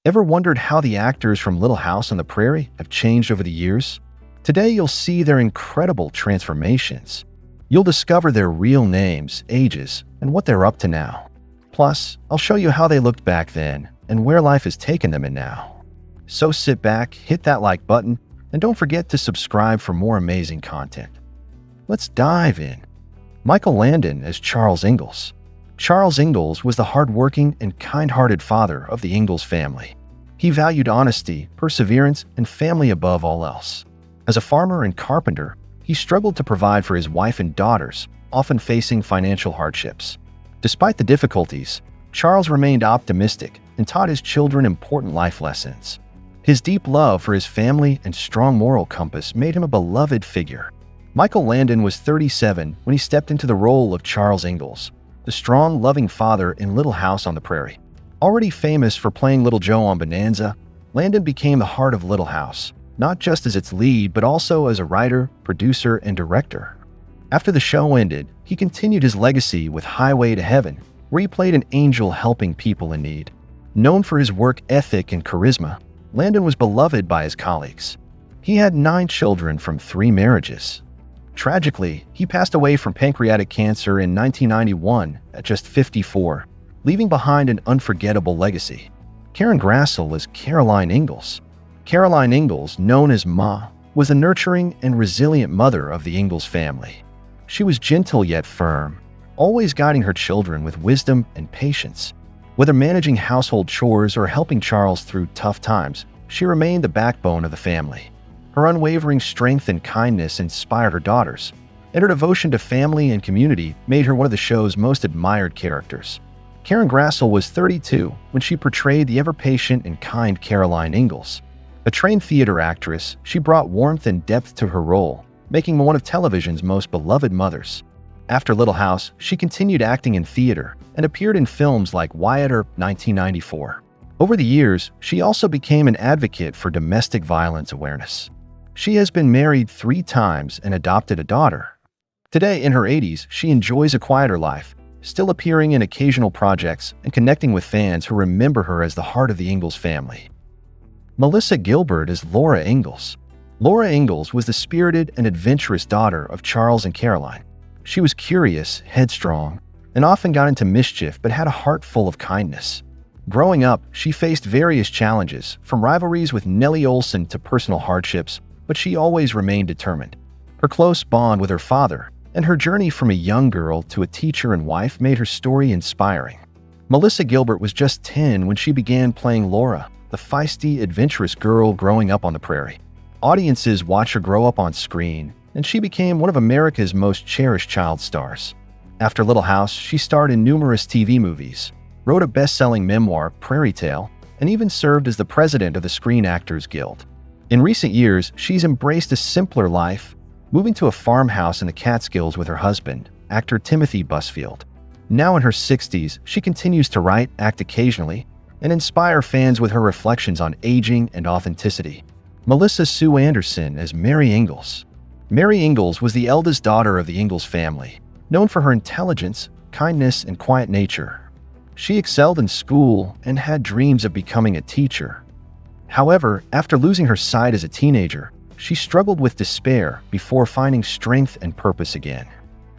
Ever wondered how the actors from Little House on the Prairie have changed over the years? Today you'll see their incredible transformations. You'll discover their real names, ages, and what they're up to now. Plus, I'll show you how they looked back then and where life has taken them in now. So sit back, hit that like button, and don't forget to subscribe for more amazing content. Let's dive in. Michael Landon as Charles Ingalls. Charles Ingalls was the hardworking and kind-hearted father of the Ingalls family. He valued honesty, perseverance, and family above all else. As a farmer and carpenter, he struggled to provide for his wife and daughters, often facing financial hardships. Despite the difficulties, Charles remained optimistic and taught his children important life lessons. His deep love for his family and strong moral compass made him a beloved figure. Michael Landon was 37 when he stepped into the role of Charles Ingalls, the strong, loving father in Little House on the Prairie. Already famous for playing Little Joe on Bonanza, Landon became the heart of Little House, not just as its lead but also as a writer, producer, and director. After the show ended, he continued his legacy with Highway to Heaven, where he played an angel helping people in need. Known for his work ethic and charisma, Landon was beloved by his colleagues. He had 9 children from 3 marriages. Tragically, he passed away from pancreatic cancer in 1991 at just 54, leaving behind an unforgettable legacy. Grassle is Caroline Ingalls. Caroline Ingalls, known as Ma, was the nurturing and resilient mother of the Ingalls family. She was gentle yet firm, always guiding her children with wisdom and patience. Whether managing household chores or helping Charles through tough times, she remained the backbone of the family. Her unwavering strength and kindness inspired her daughters, and her devotion to family and community made her one of the show's most admired characters. Grassle was 32 when she portrayed the ever-patient and kind Caroline Ingalls. A trained theater actress, she brought warmth and depth to her role, making her one of television's most beloved mothers. After Little House, she continued acting in theater and appeared in films like Wyatt Earp 1994. Over the years, she also became an advocate for domestic violence awareness. She has been married 3 times and adopted a daughter. Today, in her 80s, she enjoys a quieter life, still appearing in occasional projects and connecting with fans who remember her as the heart of the Ingalls family. Melissa Gilbert is Laura Ingalls. Laura Ingalls was the spirited and adventurous daughter of Charles and Caroline. She was curious, headstrong, and often got into mischief but had a heart full of kindness. Growing up, she faced various challenges, from rivalries with Nellie Oleson to personal hardships, but she always remained determined. Her close bond with her father and her journey from a young girl to a teacher and wife made her story inspiring. Melissa Gilbert was just 10 when she began playing Laura, the feisty, adventurous girl growing up on the prairie. Audiences watched her grow up on screen, and she became one of America's most cherished child stars. After Little House, she starred in numerous TV movies, wrote a best-selling memoir, Prairie, and even served as the president of the Screen Actors Guild. In recent years, she's embraced a simpler life, moving to a farmhouse in the Catskills with her husband, actor Timothy Busfield. Now in her 60s, she continues to write, act occasionally, and inspire fans with her reflections on aging and authenticity. Melissa Sue Anderson as Mary Ingalls. Mary Ingalls was the eldest daughter of the Ingalls family, known for her intelligence, kindness, and quiet nature. She excelled in school and had dreams of becoming a teacher. However, after losing her sight as a teenager, she struggled with despair before finding strength and purpose again.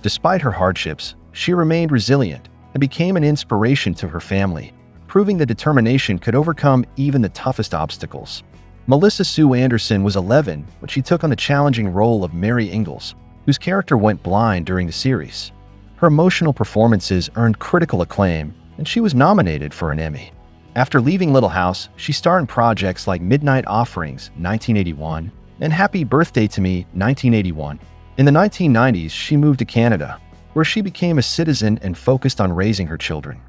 Despite her hardships, she remained resilient and became an inspiration to her family, proving that determination could overcome even the toughest obstacles. Melissa Sue Anderson was 11 when she took on the challenging role of Mary Ingalls, whose character went blind during the series. Her emotional performances earned critical acclaim, and she was nominated for an Emmy. After leaving Little House, she starred in projects like Midnight Offerings 1981 and Happy Birthday to Me 1981. In the 1990s, she moved to Canada, where she became a citizen and focused on raising her children.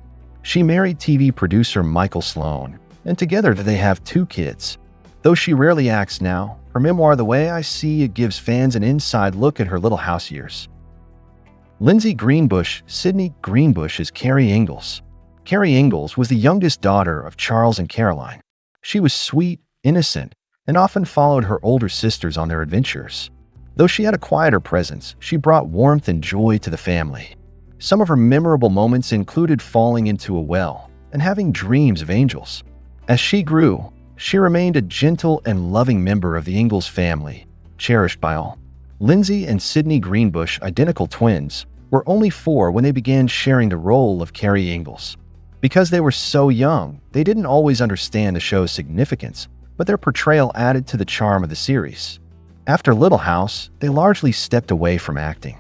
She married TV producer Michael Sloan, and together they have 2 kids. Though she rarely acts now, her memoir The Way I See It gives fans an inside look at her Little House years. Lindsay Greenbush. Sydney Greenbush is Carrie Ingalls. Carrie Ingalls was the youngest daughter of Charles and Caroline. She was sweet, innocent, and often followed her older sisters on their adventures. Though she had a quieter presence, she brought warmth and joy to the family. Some of her memorable moments included falling into a well and having dreams of angels. As she grew, she remained a gentle and loving member of the Ingalls family, cherished by all. Lindsay and Sydney Greenbush, identical twins, were only 4 when they began sharing the role of Carrie Ingalls. Because they were so young, they didn't always understand the show's significance, but their portrayal added to the charm of the series. After Little House, they largely stepped away from acting.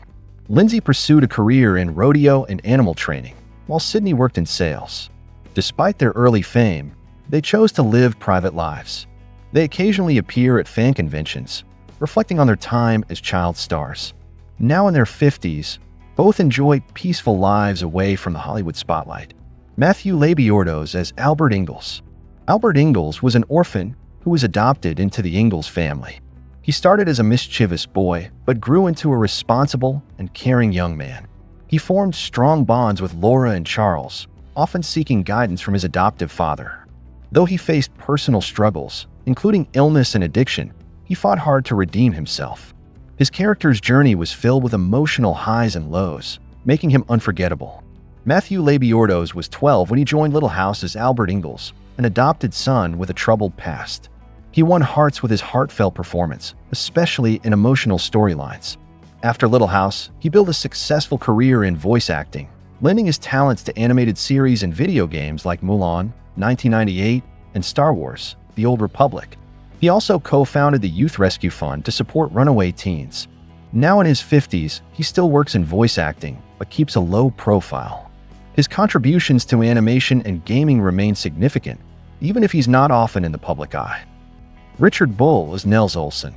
Lindsay pursued a career in rodeo and animal training, while Sydney worked in sales. Despite their early fame, they chose to live private lives. They occasionally appear at fan conventions, reflecting on their time as child stars. Now in their 50s, both enjoy peaceful lives away from the Hollywood spotlight. Matthew Labiordos as Albert Ingalls. Albert Ingalls was an orphan who was adopted into the Ingalls family. He started as a mischievous boy, but grew into a responsible and caring young man. He formed strong bonds with Laura and Charles, often seeking guidance from his adoptive father. Though he faced personal struggles, including illness and addiction, he fought hard to redeem himself. His character's journey was filled with emotional highs and lows, making him unforgettable. Matthew Labiordos was 12 when he joined Little House as Albert Ingalls, an adopted son with a troubled past. He won hearts with his heartfelt performance, especially in emotional storylines. After Little House, he built a successful career in voice acting, lending his talents to animated series and video games like Mulan, 1998, and Star Wars: The Old Republic. He also co-founded the Youth Rescue Fund to support runaway teens. Now in his 50s, he still works in voice acting, but keeps a low profile. His contributions to animation and gaming remain significant, even if he's not often in the public eye. Richard Bull is Nellie Oleson.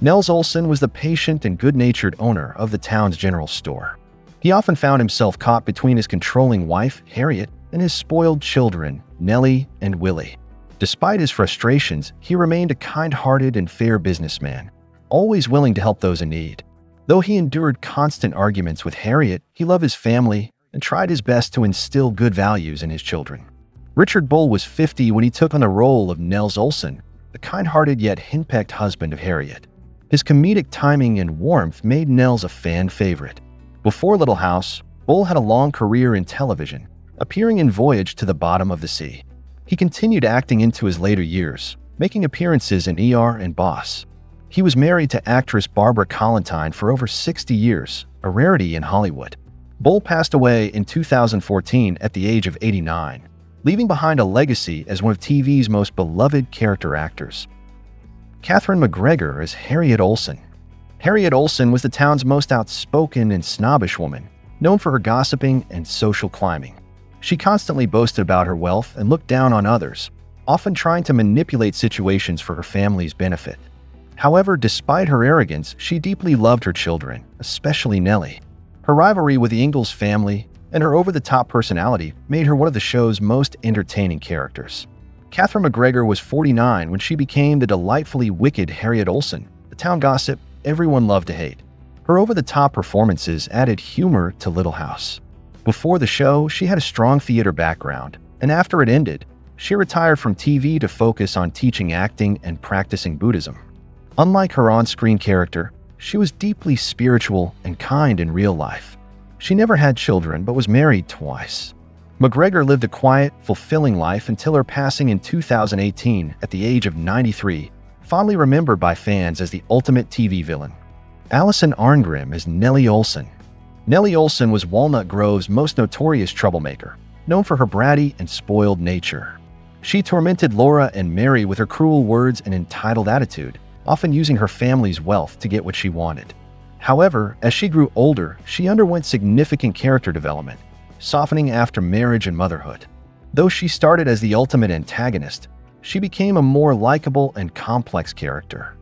Nellie Oleson was the patient and good-natured owner of the town's general store. He often found himself caught between his controlling wife, Harriet, and his spoiled children, Nellie and Willie. Despite his frustrations, he remained a kind-hearted and fair businessman, always willing to help those in need. Though he endured constant arguments with Harriet, he loved his family and tried his best to instill good values in his children. Richard Bull was 50 when he took on the role of Nellie Oleson, the kind-hearted yet henpecked husband of Harriet. His comedic timing and warmth made Nels a fan favorite. Before Little House, Bull had a long career in television, appearing in Voyage to the Bottom of the Sea. He continued acting into his later years, making appearances in ER and Boss. He was married to actress Barbara Collentine for over 60 years, a rarity in Hollywood. Bull passed away in 2014 at the age of 89, leaving behind a legacy as one of TV's most beloved character actors. Catherine McGregor as Harriet Oleson. Harriet Oleson was the town's most outspoken and snobbish woman, known for her gossiping and social climbing. She constantly boasted about her wealth and looked down on others, often trying to manipulate situations for her family's benefit. However, despite her arrogance, she deeply loved her children, especially Nellie. Her rivalry with the Ingalls family and her over-the-top personality made her one of the show's most entertaining characters. Catherine McGregor was 49 when she became the delightfully wicked Harriet Oleson, the town gossip everyone loved to hate. Her over-the-top performances added humor to Little House. Before the show, she had a strong theater background, and after it ended, she retired from TV to focus on teaching acting and practicing Buddhism. Unlike her on-screen character, she was deeply spiritual and kind in real life. She never had children but was married twice. McGregor lived a quiet, fulfilling life until her passing in 2018 at the age of 93, fondly remembered by fans as the ultimate TV villain. Alison Arngrim is Nellie Oleson. Nellie Oleson was Walnut Grove's most notorious troublemaker, known for her bratty and spoiled nature. She tormented Laura and Mary with her cruel words and entitled attitude, often using her family's wealth to get what she wanted. However, as she grew older, she underwent significant character development, softening after marriage and motherhood. Though she started as the ultimate antagonist, she became a more likable and complex character.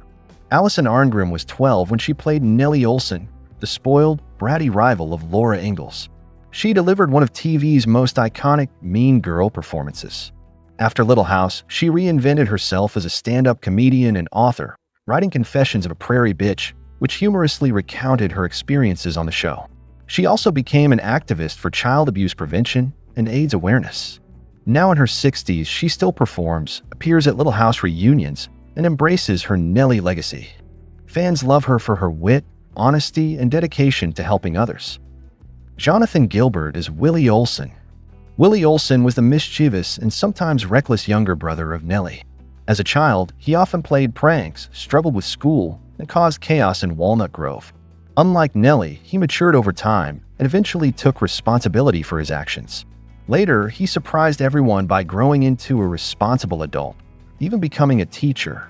Alison Arngrim was 12 when she played Nellie Oleson, the spoiled, bratty rival of Laura Ingalls. She delivered one of TV's most iconic mean girl performances. After Little House, she reinvented herself as a stand-up comedian and author, writing Confessions of a Prairie Bitch, which humorously recounted her experiences on the show. She also became an activist for child abuse prevention and AIDS awareness. Now in her 60s, she still performs, appears at Little House reunions, and embraces her Nellie legacy. Fans love her for her wit, honesty, and dedication to helping others. Jonathan Gilbert is Willie Oleson. Willie Oleson was the mischievous and sometimes reckless younger brother of Nellie. As a child, he often played pranks, struggled with school, and caused chaos in Walnut Grove. Unlike Nellie, he matured over time and eventually took responsibility for his actions. Later, he surprised everyone by growing into a responsible adult, even becoming a teacher.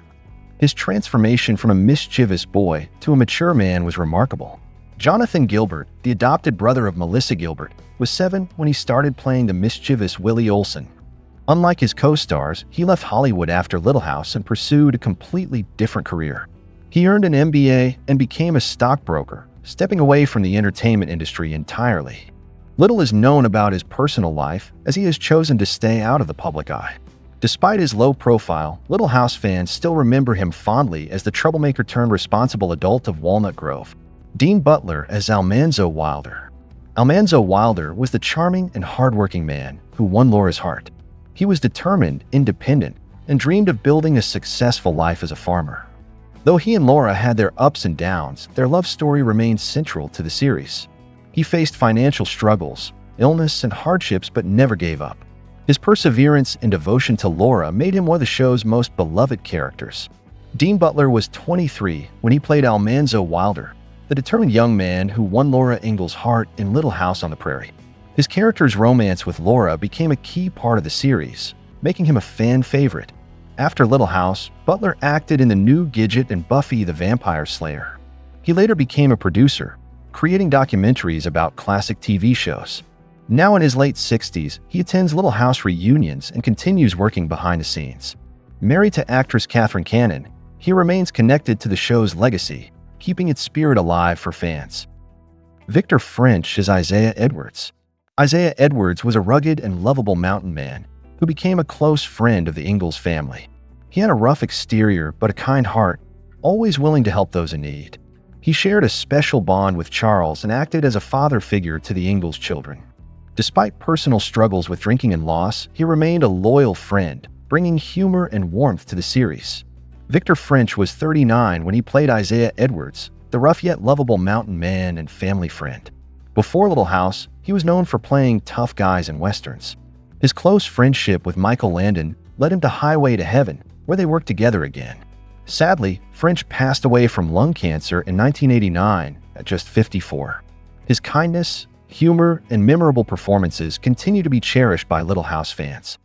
His transformation from a mischievous boy to a mature man was remarkable. Jonathan Gilbert, the adopted brother of Melissa Gilbert, was 7 when he started playing the mischievous Willie Oleson. Unlike his co-stars, he left Hollywood after Little House and pursued a completely different career. He earned an MBA and became a stockbroker, stepping away from the entertainment industry entirely. Little is known about his personal life, as he has chosen to stay out of the public eye. Despite his low profile, Little House fans still remember him fondly as the troublemaker turned responsible adult of Walnut Grove. Dean Butler as Almanzo Wilder. Almanzo Wilder was the charming and hardworking man who won Laura's heart. He was determined, independent, and dreamed of building a successful life as a farmer. Though he and Laura had their ups and downs, their love story remained central to the series. He faced financial struggles, illness, and hardships but never gave up. His perseverance and devotion to Laura made him one of the show's most beloved characters. Dean Butler was 23 when he played Almanzo Wilder, the determined young man who won Laura Ingalls' heart in Little House on the Prairie. His character's romance with Laura became a key part of the series, making him a fan favorite. After Little House, Butler acted in the new Gidget and Buffy the Vampire Slayer. He later became a producer, creating documentaries about classic TV shows. Now in his late 60s, he attends Little House reunions and continues working behind the scenes. Married to actress Catherine Cannon, he remains connected to the show's legacy, keeping its spirit alive for fans. Victor French is Isaiah Edwards. Isaiah Edwards was a rugged and lovable mountain man who became a close friend of the Ingalls family. He had a rough exterior but a kind heart, always willing to help those in need. He shared a special bond with Charles and acted as a father figure to the Ingalls children. Despite personal struggles with drinking and loss, he remained a loyal friend, bringing humor and warmth to the series. Victor French was 39 when he played Isaiah Edwards, the rough yet lovable mountain man and family friend. Before Little House, he was known for playing tough guys in westerns. His close friendship with Michael Landon led him to Highway to Heaven, where they worked together again. Sadly, French passed away from lung cancer in 1989 at just 54. His kindness, humor, and memorable performances continue to be cherished by Little House fans.